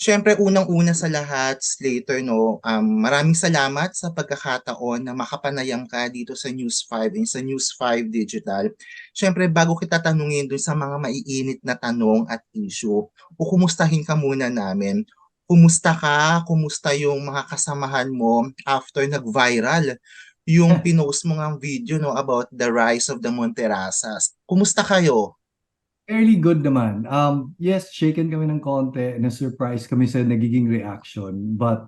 Siyempre, unang-una sa lahat, Slater, no, maraming salamat sa pagkakataon na makapanayam ka dito sa News 5 and sa News 5 Digital. Siyempre, bago kita tanungin dun sa mga maiinit na tanong at issue, kumustahin ka muna namin. Kumusta ka? Kumusta yung mga kasamahan mo after nag-viral yung pinost mo ngang video, no, about the rise of the Monterrazas? Kumusta kayo? Fairly good naman. Yes, shaken kami ng konti, na-surprise kami sa nagiging reaction. But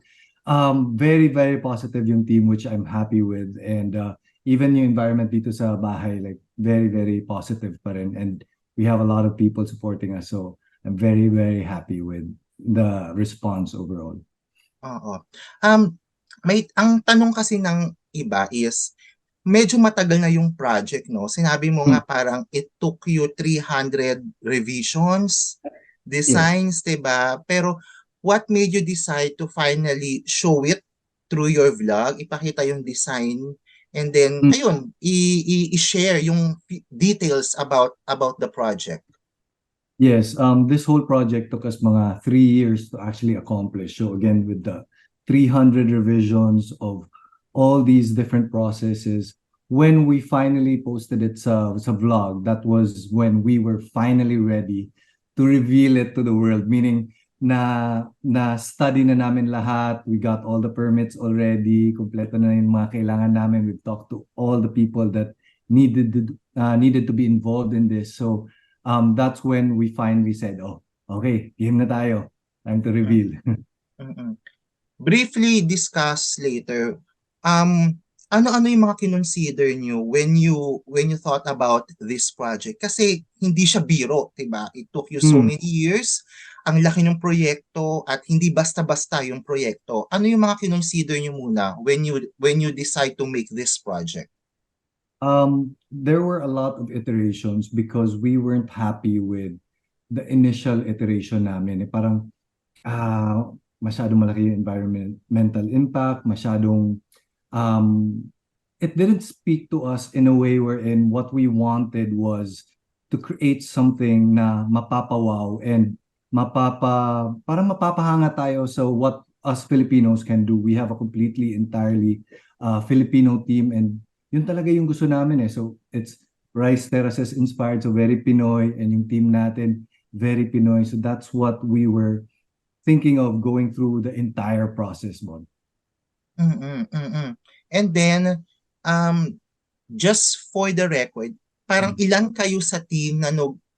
very, very positive yung team, which I'm happy with. And even yung environment dito sa bahay, like very, very positive pa rin. And we have a lot of people supporting us. So I'm very, very happy with the response overall. Oo. Ang tanong kasi ng iba is, medyo matagal na yung project, no? Sinabi mo Hmm. nga parang it took you 300 revisions, Yes. designs, 'di ba? Pero what made you decide to finally show it through your vlog, ipakita yung design, and then, Hmm. ayun, i-share yung details about the project? Yes, this whole project took us mga 3 years to actually accomplish. So again, with the 300 revisions of all these different processes, when we finally posted it sa vlog, that was when we were finally ready to reveal it to the world. Meaning na study na namin lahat, we got all the permits already, kompleto na yung mga kailangan namin. We've talked to all the people that needed to be involved in this. So that's when we finally said, oh, okay, game na tayo. Time to reveal. Mm-mm. Briefly discuss later, um ano-ano yung mga kinonsider nyo when you thought about this project, kasi hindi siya biro, 'di ba? It took you so Hmm. many years, ang laki ng proyekto at hindi basta-basta yung proyekto. Ano yung mga kinonsider nyo muna when you decide to make this project? There were a lot of iterations because we weren't happy with the initial iteration namin. Parang ah masyadong malaki yung environmental impact, masyadong um, it didn't speak to us in a way wherein what we wanted was to create something na mapapawaw and parang mapapahanga tayo sa what us Filipinos can do. We have a completely entirely Filipino team, and yun talaga yung gusto namin eh. So it's rice terraces inspired, so very Pinoy, and yung team natin very Pinoy. So that's what we were thinking of going through the entire process, Mon. Mm-mm, mm-mm. And then, um, just for the record, parang ilan kayo sa team na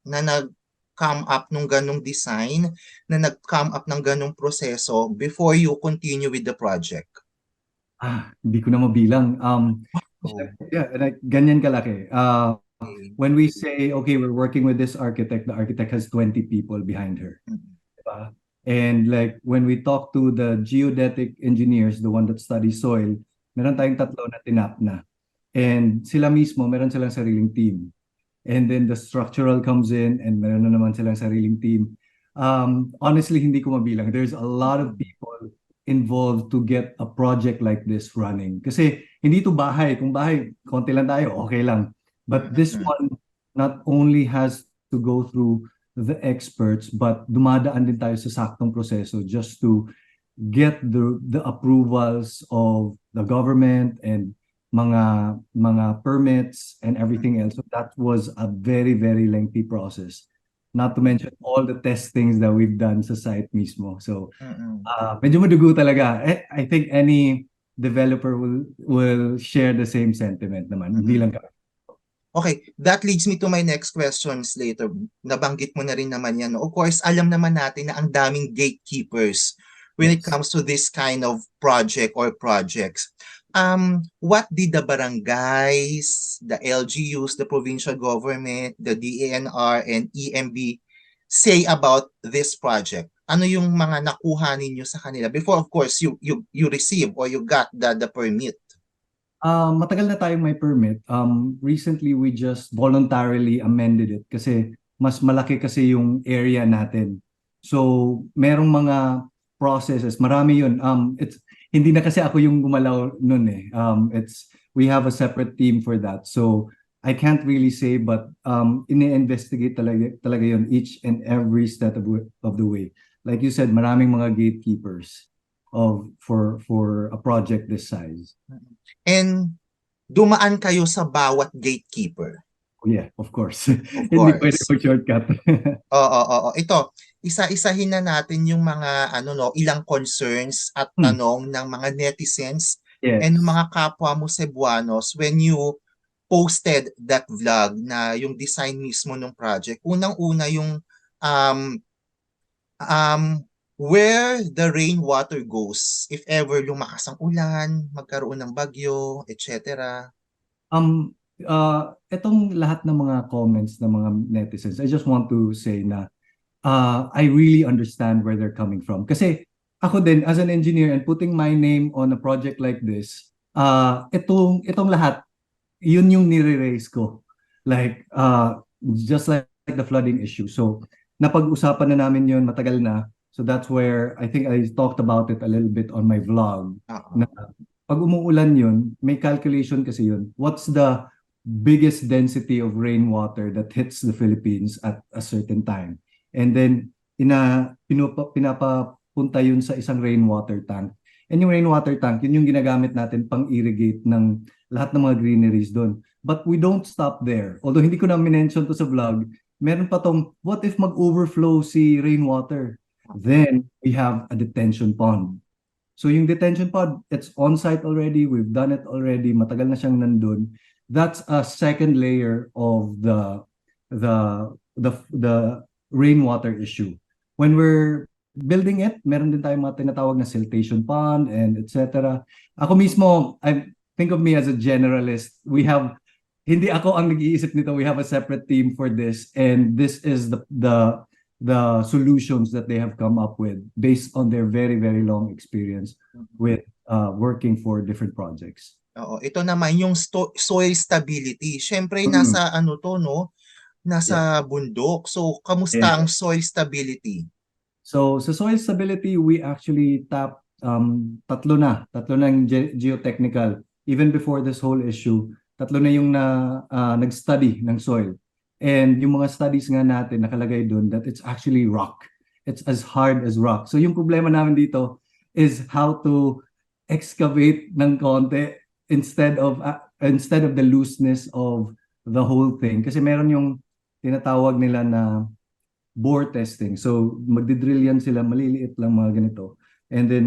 nag-come up nung ganong design, na nag-come up ng ganong proseso before you continue with the project? Hindi ko na mabilang. Oh, Yeah, like, ganyan kalaki. okay. When we say, okay, we're working with this architect, the architect has 20 people behind her. Mm. Diba? And like, when we talk to the geodetic engineers, the one that studies soil, meron tayong tatlo na tinap na. And sila mismo, meron silang sariling team. And then the structural comes in and meron na naman silang sariling team. Honestly, hindi ko mabilang. There's a lot of people involved to get a project like this running. Kasi hindi to bahay. Kung bahay, konti lang tayo, okay lang. But this Mm-mm. one not only has to go through the experts, but dumadaan din tayo sa saktong proseso just to get the approvals of the government and mga permits and everything else. So that was a very, very lengthy process. Not to mention all the testings that we've done sa site mismo. So Mm-mm. medyo madugo talaga. I think any developer will share the same sentiment naman. Hindi Mm-mm. lang kami. Okay, that leads me to my next questions later. Nabanggit mo na rin naman yan, no? Of course, alam naman natin na ang daming gatekeepers when it Yes. comes to this kind of project or projects. What did the barangays, the LGUs, the provincial government, the DANR, and EMB say about this project? Ano yung mga nakuha ninyo sa kanila before, of course, you receive or you got the permit? Matagal na tayong may permit. Recently, we just voluntarily amended it kasi mas malaki kasi yung area natin. So, merong mga processes. Marami yun. Hindi na kasi ako yung gumalaw nun eh. We have a separate team for that. So, I can't really say, but ini-investigate talaga yun each and every step of the way. like you said, maraming mga gatekeepers for a project this size. And dumaan kayo sa bawat gatekeeper. Oh, yeah, of course. Of Hindi pwede course. mag-shortcut. Oo, oo. Ito, isa-isahin na natin yung mga ilang concerns at Hmm, tanong ng mga netizens and yes. mga kapwa mo Cebuanos when you posted that vlog na yung design mismo ng project. Unang-una yung um, um, where the rainwater goes if ever lumakas ang ulan, magkaroon ng bagyo, etc. Itong lahat ng mga comments ng mga netizens, I just want to say na I really understand where they're coming from. Kasi ako din, as an engineer and putting my name on a project like this, itong lahat, yun yung nire-raise ko. Like, just like the flooding issue. So, napag-usapan na namin yun, matagal na. So that's where I think I talked about it a little bit on my vlog. Na Oo. pag umuulan yun, may calculation kasi yun. What's the biggest density of rainwater that hits the Philippines at a certain time? And then, pinapapunta yun sa isang rainwater tank. And yung rainwater tank, yun yung ginagamit natin pang-irrigate ng lahat ng mga greeneries doon. But we don't stop there. Although hindi ko na minention to sa vlog, meron pa tong, what if mag-overflow si rainwater? Then, we have a detention pond. So yung detention pond, it's on-site already. We've done it already. Matagal na siyang nandun. That's a second layer of the rainwater issue. When we're building it, meron din tayong mga tinatawag na siltation pond and etc. Ako mismo, I think of me as a generalist. Hindi ako ang nag-iisip nito. We have a separate team for this, and this is the solutions that they have come up with based on their very, very long experience with working for different projects. Oo, ito naman yung soil stability. Siyempre Mm, nasa to no, yeah. nasa bundok. So kamusta ang Yeah. soil stability? So sa soil stability, we actually tap tatlo na yung geotechnical. Even before this whole issue, tatlo na yung nag-study ng soil. And yung mga studies nga natin nakalagay doon that it's actually rock. It's as hard as rock. So yung problema namin dito is how to excavate ng konti instead of the looseness of the whole thing. Kasi meron yung tinatawag nila na bore testing. So magdidrill yan sila, maliliit lang mga ganito. And then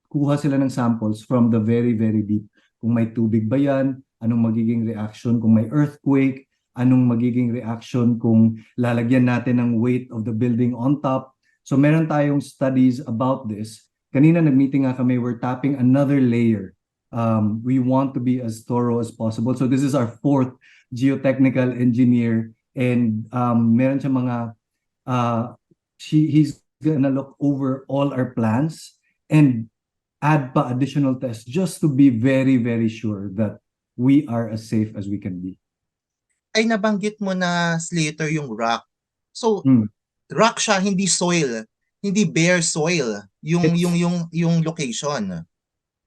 kuha sila ng samples from the very, very deep. Kung may tubig ba yan, anong magiging reaction kung may earthquake, anong magiging reaction kung lalagyan natin ng weight of the building on top. So meron tayong studies about this. Kanina nag-meeting nga kami, we're tapping another layer. We want to be as thorough as possible. So this is our fourth geotechnical engineer, and meron siya mga he's gonna look over all our plans and add pa additional tests just to be very, very sure that we are as safe as we can be. Ay nabanggit mo na Slater yung rock. So Mm. rock siya, hindi soil, hindi bare soil yung It's location.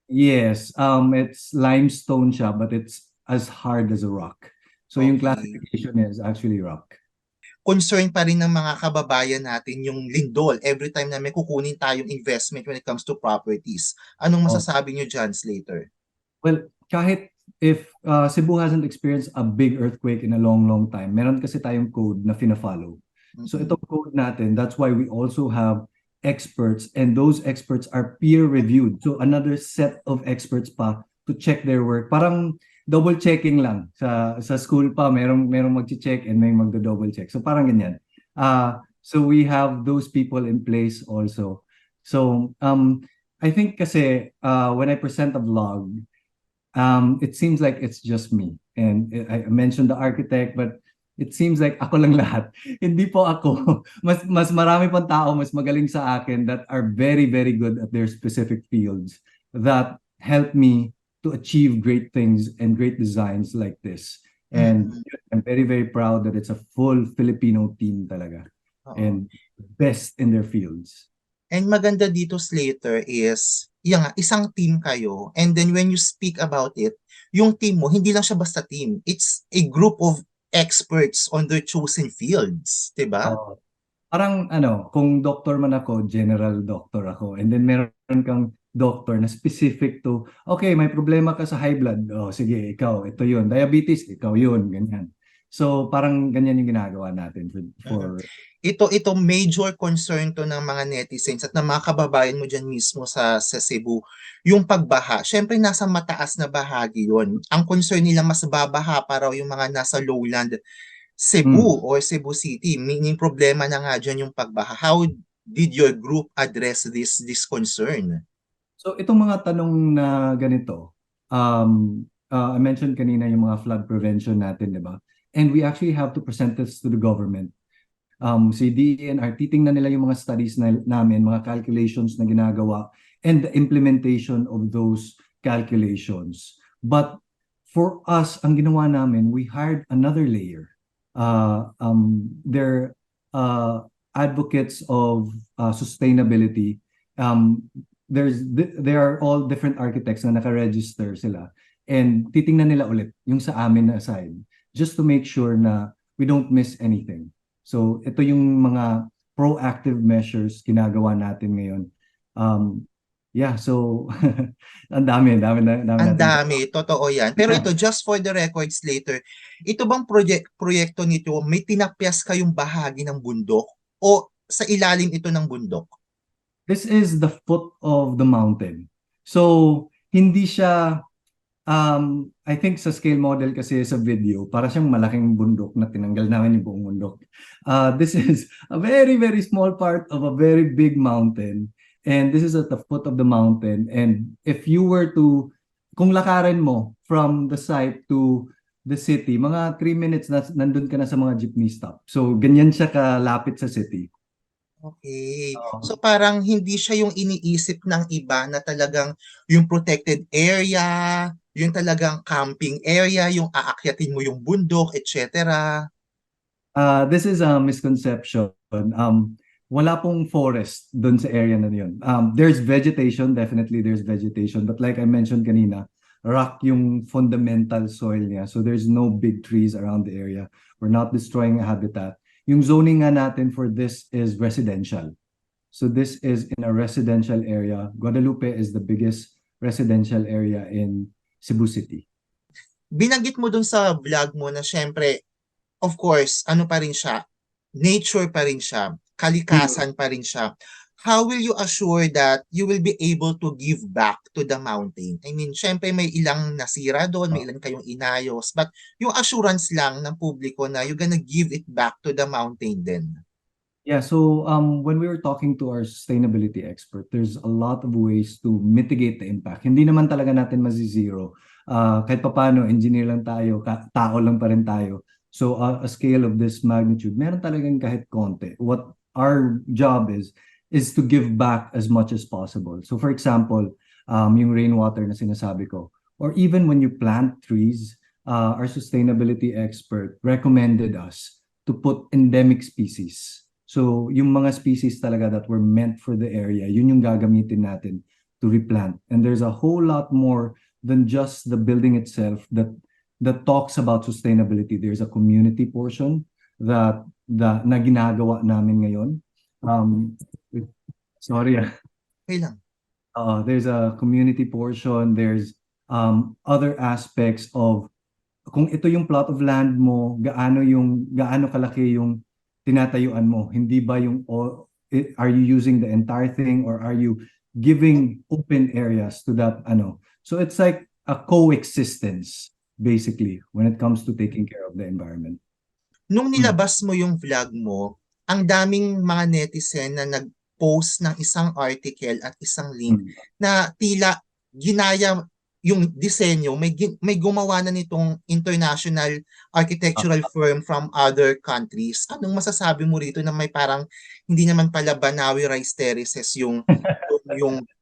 yes, it's limestone siya, but it's as hard as a rock. So yung Okay. classification is actually rock. Concern pa rin ng mga kababayan natin yung lindol every time na may kukunin tayong investment when it comes to properties. Anong Oh. masasabi nyo dyan, Slater? Well, kahit if Cebu hasn't experienced a big earthquake in a long, long time, meron kasi tayong code na fina-follow. So Mhm. itong code natin, that's why we also have experts, and those experts are peer-reviewed. So another set of experts pa to check their work. Parang double checking lang. Sa school pa, merong mag-check and may magdo-double check. So parang ganyan. So we have those people in place also. So I think kasi when I present a vlog, it seems like it's just me. And I mentioned the architect, but it seems like ako lang lahat. Hindi po ako. Mas marami pang tao, mas magaling sa akin that are very, very good at their specific fields that help me to achieve great things and great designs like this. And Mhm. I'm very, very proud that it's a full Filipino team talaga. Oo. And best in their fields. And maganda dito, Slater, is yung nga, isang team kayo. And then when you speak about it, yung team mo, hindi lang siya basta team. It's a group of experts on their chosen fields. 'Di ba? Oh, Parang ano, kung doctor man ako, general doctor ako. And then meron kang doctor na specific to, okay, may problema ka sa high blood. Oh, sige, ikaw, ito yun. Diabetes, ikaw yun, ganyan. So parang ganyan yung ginagawa natin Mhm. for Ito major concern to ng mga netizens at ng mga kababayan mo dyan mismo sa Cebu, yung pagbaha. Siyempre nasa mataas na bahagi yon. Ang concern nila mas babaha pa raw yung mga nasa lowland Cebu mm. or Cebu City. Meaning problema na nga dyan yung pagbaha. How did your group address this concern? So itong mga tanong na ganito, I mentioned kanina yung mga flood prevention natin, di ba? And we actually have to present this to the government. Si DENR, titingnan nila yung mga studies namin, mga calculations na ginagawa, and the implementation of those calculations. But for us, ang ginawa namin, we hired another layer. They're advocates of sustainability. They are all different architects na naka-register sila. And titingnan nila ulit yung sa amin na side, just to make sure na we don't miss anything. So ito yung mga proactive measures ginagawa natin ngayon. Yeah, so dami Ang natin. dami, totoo yan. Pero ito, just for the records later, ito bang proyekto nito, may tinapyas kayong bahagi ng bundok o sa ilalim ito ng bundok? This is the foot of the mountain. So hindi siya I think sa scale model kasi sa video, para siyang malaking bundok na tinanggal namin yung buong bundok. This is a very, very small part of a very big mountain. And this is at the foot of the mountain. And if you were to, kung lakarin mo from the site to the city, mga 3 minutes na nandun ka na sa mga jeepney stop. So, ganyan siya kalapit sa city. Okay. Uh, So parang hindi siya yung iniisip ng iba na talagang yung protected area, yung talagang camping area, yung aakyatin mo yung bundok, etc. This is a misconception. Wala pong forest doon sa area na yun. There's vegetation, definitely there's vegetation. But like I mentioned kanina, rock yung fundamental soil niya. So there's no big trees around the area. We're not destroying a habitat. Yung zoning nga natin for this is residential. So this is in a residential area. Guadalupe is the biggest residential area in Cebu City. Binanggit mo dun sa vlog mo na syempre, of course, ano pa rin siya, nature pa rin siya, Mm. kalikasan pa rin siya. How will you assure that you will be able to give back to the mountain? I mean, syempre may ilang nasira doon, may ilang kayong inayos, but yung assurance lang ng publiko na you're gonna give it back to the mountain din. Yeah, so when we were talking to our sustainability expert, there's a lot of ways to mitigate the impact. Hindi naman talaga natin mazizero. Kahit papaano, engineer lang tayo, tao lang pa rin tayo. So a scale of this magnitude, meron talagang kahit konti. What our job is to give back as much as possible. So for example, yung rainwater na sinasabi ko, or even when you plant trees, our sustainability expert recommended us to put endemic species. So, yung mga species talaga that were meant for the area, yun yung gagamitin natin to replant. And there's a whole lot more than just the building itself that talks about sustainability. There's a community portion na ginagawa namin ngayon. Um, sorry, Okay lang. there's a community portion. There's other aspects of kung ito yung plot of land mo, gaano kalaki yung tinatayuan mo? Hindi ba are you using the entire thing or are you giving open areas to that ano? So it's like a coexistence basically when it comes to taking care of the environment. Nung Mm. nilabas mo yung vlog mo, ang daming mga netizen na nag-post ng isang article at isang link Mm. na tila ginaya yung disenyo, may gumawa na nitong international architectural firm from other countries. Anong masasabi mo rito na may parang hindi naman pala Banawi Rice Terraces yung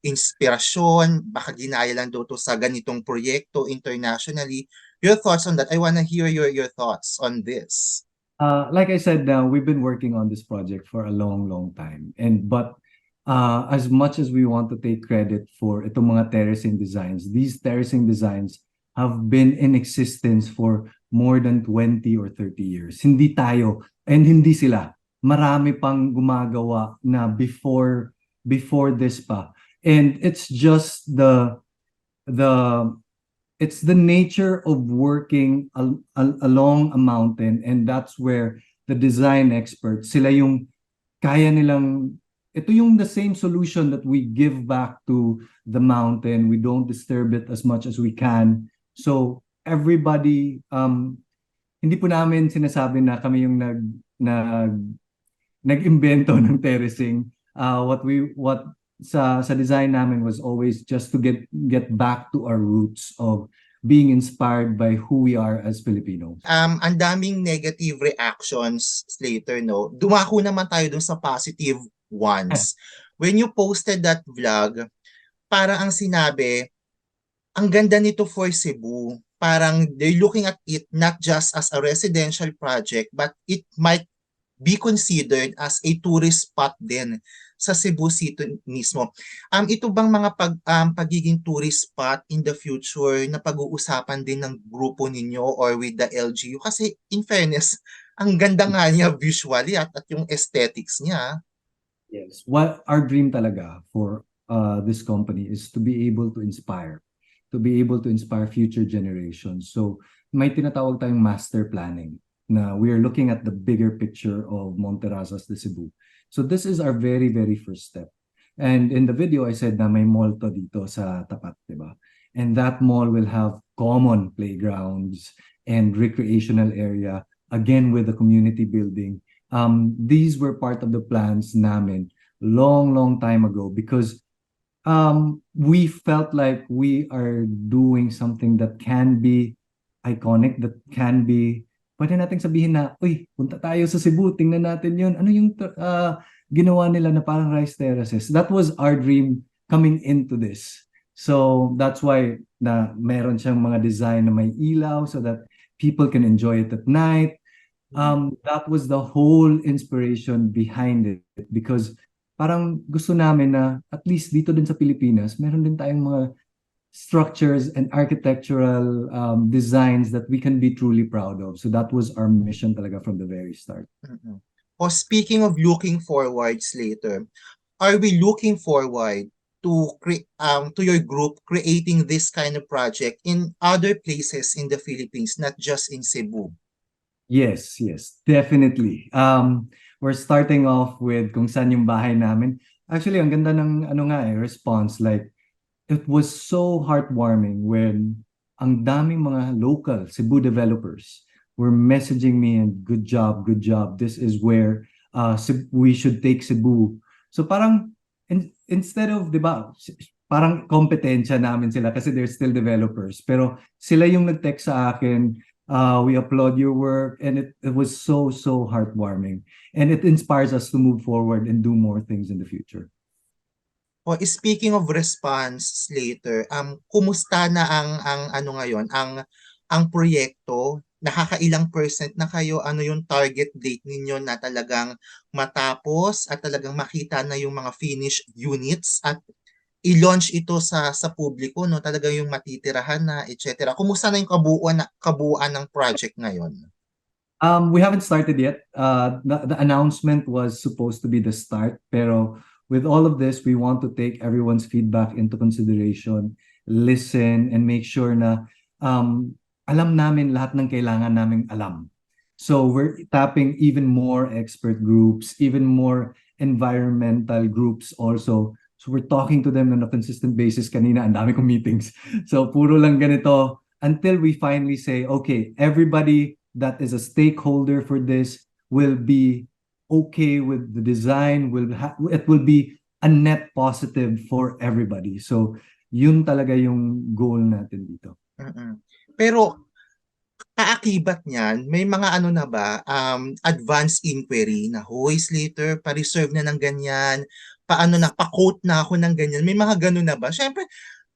inspirasyon, baka ginaya lang daw to sa ganitong proyekto internationally. Your thoughts on that? I wanna hear your thoughts on this. Like I said, we've been working on this project for a long, long time. But as much as we want to take credit for itong mga terracing designs, these terracing designs have been in existence for more than 20 or 30 years. Hindi tayo and hindi sila marami pang gumagawa na before this pa. And it's just the it's the nature of working along a mountain, and that's where the design experts, sila yung kaya nilang, ito yung the same solution that we give back to the mountain. We don't disturb it as much as we can. So everybody, hindi po namin sinasabi na kami yung nag nag-imbento ng terracing. What sa design namin was always just to get back to our roots of being inspired by who we are as Filipinos. Ang daming negative reactions, Slater, no? Dumako naman tayo dun sa positive ones. When you posted that vlog, parang ang sinabi, ang ganda nito for Cebu. Parang they're looking at it not just as a residential project, but it might be considered as a tourist spot din sa Cebu City mismo. Ito bang mga pagiging tourist spot in the future na pag-uusapan din ng grupo ninyo or with the LGU? Kasi in fairness, ang ganda nga niya visually at yung aesthetics niya. Yes. What our dream talaga for this company is to be able to inspire future generations. So may tinatawag tayong master planning na we are looking at the bigger picture of Monterrazas de Cebu. So this is our very, very first step. And in the video, I said na may mall to dito sa tapat, di ba? And that mall will have common playgrounds and recreational area, again with the community building. These were part of the plans namin long time ago, because we felt like we are doing something that can be iconic, that can be, pwede nating sabihin na, uy, punta tayo sa Cebu, tingnan natin yun. Ano yung ginawa nila na parang rice terraces? That was our dream coming into this. So that's why na meron siyang mga design na may ilaw so that people can enjoy it at night. That was the whole inspiration behind it, because parang gusto namin na at least dito din sa Pilipinas, meron din tayong mga structures and architectural designs that we can be truly proud of. So that was our mission talaga from the very start. O speaking of looking forward, Slater, are we looking forward to your group creating this kind of project in other places in the Philippines, not just in Cebu? Yes, definitely. We're starting off with kung saan yung bahay namin. Actually, ang ganda ng response. Like, it was so heartwarming when ang daming mga local Cebu developers were messaging me and good job. This is where we should take Cebu. So parang instead of, di ba, parang kompetensya namin sila kasi they're still developers. Pero sila yung nag-text sa akin, we applaud your work, and it was so heartwarming. And it inspires us to move forward and do more things in the future. O speaking of response later, kumusta na ang ano ngayon, ang proyekto? Nakakailang percent na kayo? Ano yung target date ninyo na talagang matapos at talagang makita na yung mga finished units at i-launch ito sa publiko, no? Talagang yung matitirahan na, etc. Kumusta na yung kabuuan ng project ngayon? We haven't started yet. The announcement was supposed to be the start, pero with all of this, we want to take everyone's feedback into consideration, listen, and make sure na alam namin lahat ng kailangan naming alam. So we're tapping even more expert groups, even more environmental groups also. So we're talking to them on a consistent basis. Kanina, ang dami kong meetings. So puro lang ganito until we finally say, okay, everybody that is a stakeholder for this will be okay with the design, it will be a net positive for everybody. So yun talaga yung goal natin dito. Pero kaakibat niyan, may mga ano na ba, advance inquiry na, hoy Slater, pa-reserve na ng ganyan, paano na, pa-quote na ako ng ganyan, may mga ganun na ba? Syempre,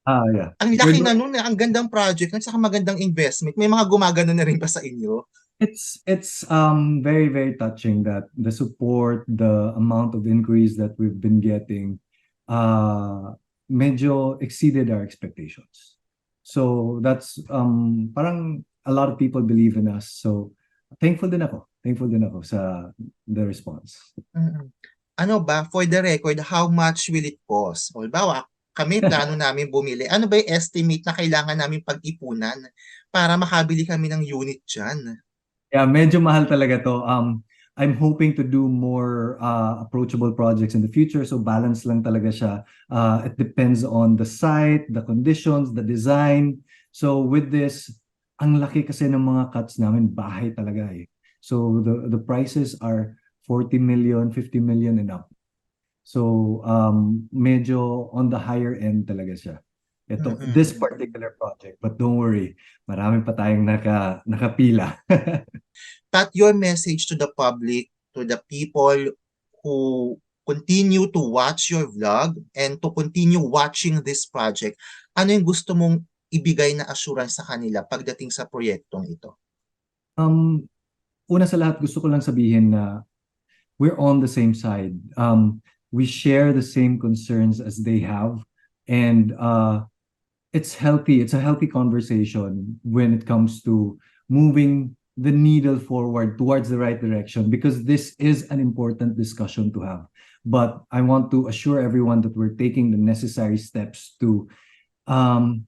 Yeah. ang laki na nun, ang gandang project, at saka magandang investment, may mga gumagano na rin ba sa inyo? It's very touching that the support, the amount of inquiries that we've been getting medyo exceeded our expectations. So that's parang a lot of people believe in us. So thankful din ako. Thankful din ako sa the response. Mm. Ano ba, for the record, how much will it cost? O, halimbawa, kami plano namin bumili. Ano ba yung estimate na kailangan namin pag-ipunan para makabili kami ng unit dyan? Yeah, medyo mahal talaga to. I'm hoping to do more approachable projects in the future. So balance lang talaga siya. It depends on the site, the conditions, the design. So with this, ang laki kasi ng mga cuts namin, bahay talaga eh. So the prices are 40 million, 50 million and up. So medyo on the higher end talaga siya. This Mm-mm. particular project, but don't worry, marami pa tayong nakapila. But your message to the public, to the people who continue to watch your vlog and to continue watching this project, ano yung gusto mong ibigay na assurance sa kanila pagdating sa proyektong ito? Um, Una sa lahat, gusto ko lang sabihin na we're on the same side. We share the same concerns as they have, and it's healthy. It's a healthy conversation when it comes to moving the needle forward towards the right direction, because this is an important discussion to have. But I want to assure everyone that we're taking the necessary steps to um,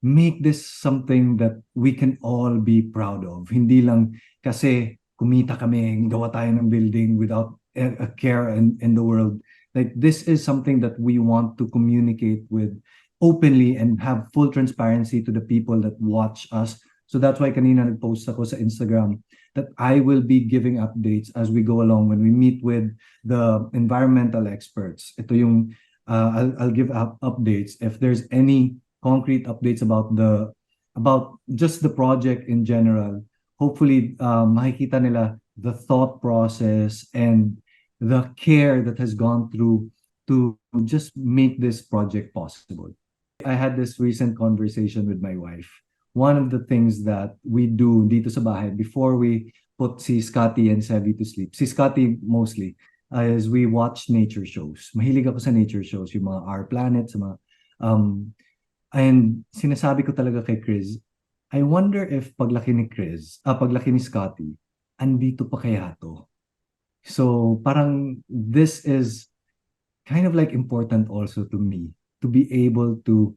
make this something that we can all be proud of. Hindi lang kasi kumita kami, gawa tayo ng building without a care in the world. Like, this is something that we want to communicate with openly and have full transparency to the people that watch us. So that's why kanina nag-post ako sa Instagram that I will be giving updates as we go along when we meet with the environmental experts. Ito yung I'll give updates if there's any concrete updates about just the project in general. Hopefully, makikita nila the thought process and the care that has gone through to just make this project possible. I had this recent conversation with my wife. One of the things that we do dito sa bahay before we put si Scotty and Sevi to sleep, si Scotty mostly, is we watch nature shows. Mahilig ako sa nature shows, yung mga Our Planet, sa mga and sinasabi ko talaga kay Chris, I wonder if paglaki ni Scotty, andito pa kaya to? So parang this is kind of like important also to me to be able to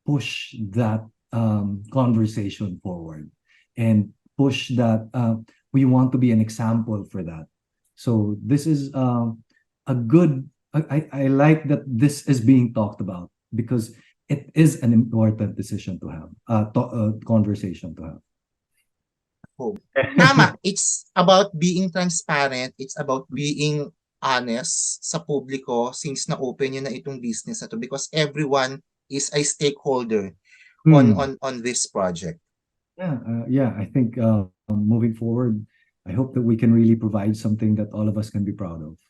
push that conversation forward and push that we want to be an example for that. So this is a good. I like that this is being talked about because it is an important decision to have, conversation to have. Home. Tama, it's about being transparent, it's about being honest sa publiko since na-open yun na itong business na to because everyone is a stakeholder on this project. Yeah, I think moving forward, I hope that we can really provide something that all of us can be proud of.